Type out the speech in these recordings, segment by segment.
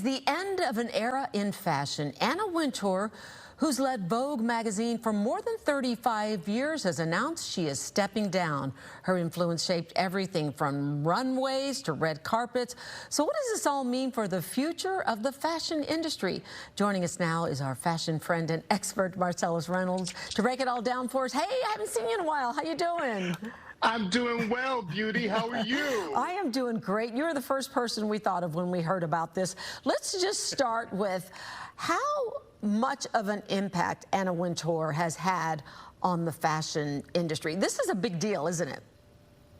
The end of an era in fashion. Anna Wintour, who's led Vogue Magazine for more than 35 years, has announced she is stepping down. Her influence shaped everything from runways to red carpets. So what does this all mean for the future of the fashion industry? Joining us now is our fashion friend and expert, Marcellas Reynolds, to break it all down for us. Hey, I haven't seen you in a while. How you doing? I'm doing well, Beauty. How are you? I am doing great. You're the first person we thought of when we heard about this. Let's just start with how much of an impact Anna Wintour has had on the fashion industry. This is a big deal, isn't it?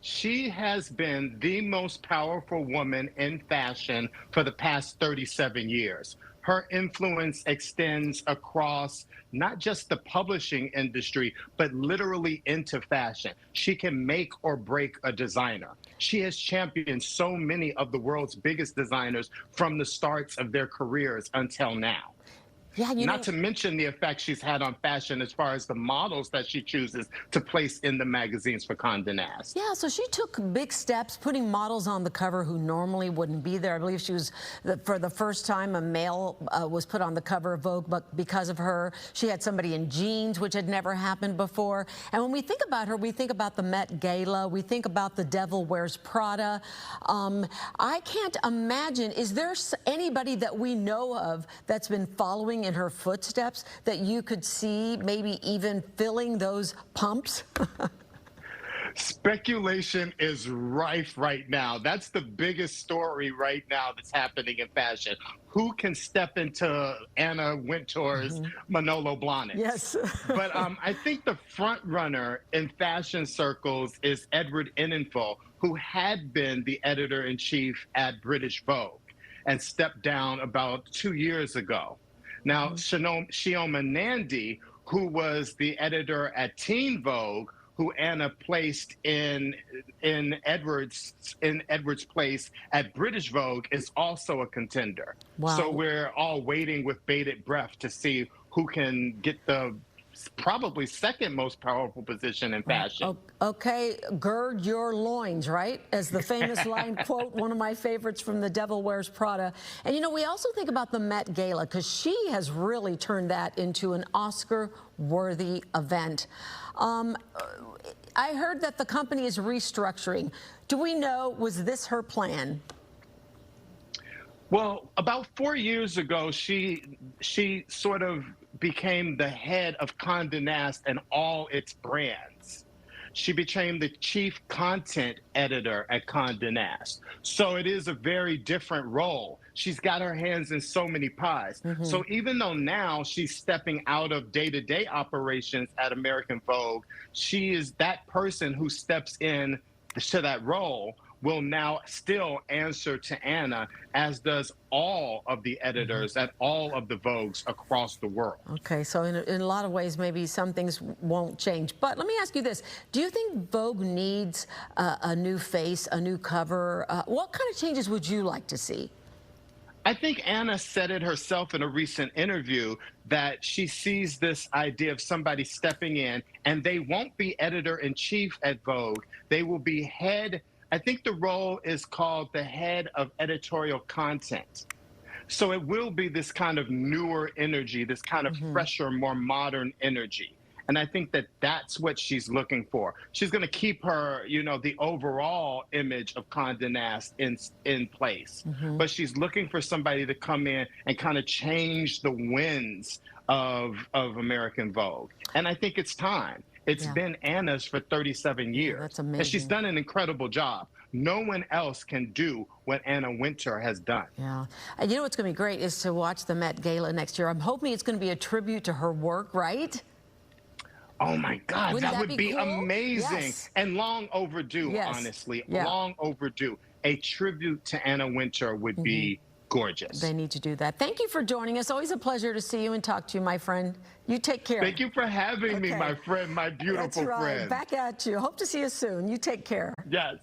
She has been the most powerful woman in fashion for the past 37 years. Her influence extends across not just the publishing industry, but literally into fashion. She can make or break a designer. She has championed so many of the world's biggest designers from the starts of their careers until now. Yeah, Not to mention the effect she's had on fashion as far as the models that she chooses to place in the magazines for Condé Nast. Yeah, so she took big steps, putting models on the cover who normally wouldn't be there. I believe she was, for the first time, a male was put on the cover of Vogue, but because of her, she had somebody in jeans, which had never happened before. And when we think about her, we think about the Met Gala, we think about The Devil Wears Prada. I can't imagine, is there anybody that we know of that's been following in her footsteps that you could see maybe even filling those pumps? Speculation is rife right now. That's the biggest story right now that's happening in fashion. Who can step into Anna Wintour's Manolo Blahniks? Yes. But I think the front runner in fashion circles is Edward Enninful, who had been the editor-in-chief at British Vogue and stepped down about 2 years ago. Now, Shioma Nandi, who was the editor at Teen Vogue, who Anna placed in Edward's place at British Vogue, is also a contender. Wow. So we're all waiting with bated breath to see who can get the probably second most powerful position in fashion. Okay, gird your loins, right? As the famous line quote, one of my favorites from The Devil Wears Prada. And you know, we also think about the Met Gala, because she has really turned that into an Oscar-worthy event. I heard that the company is restructuring. Do we know, was this her plan? Well, about 4 years ago, she sort of became the head of Condé Nast and all its brands. She became the chief content editor at Condé Nast. So it is a very different role. She's got her hands in so many pies. So even though now she's stepping out of day-to-day operations at American Vogue, she is that person who steps in to that role will now still answer to Anna, as does all of the editors at all of the Vogues across the world. Okay, so in a lot of ways, maybe some things won't change. But let me ask you this. Do you think Vogue needs a new face, a new cover? What kind of changes would you like to see? I think Anna said it herself in a recent interview that she sees this idea of somebody stepping in, and they won't be editor-in-chief at Vogue. They will be head. I think the role is called the head of editorial content. So it will be this kind of newer energy, this kind of fresher, more modern energy. And I think that that's what she's looking for. She's going to keep her, you know, the overall image of Condé Nast in place. But she's looking for somebody to come in and kind of change the winds of American Vogue. And I think it's time. It's been Anna's for 37 years. That's amazing. And she's done an incredible job. No one else can do what Anna Wintour has done. Yeah. And you know what's going to be great is to watch the Met Gala next year. I'm hoping it's going to be a tribute to her work, right? Oh, my God. Wouldn't that would be cool? amazing. Yes. And long overdue, honestly. Yeah. Long overdue. A tribute to Anna Wintour would be gorgeous. They need to do that. Thank you for joining us. Always a pleasure to see you and talk to you, my friend. You take care. Thank you for having me, my friend, my beautiful That's right. friend. Back at you. Hope to see you soon. You take care. Yes.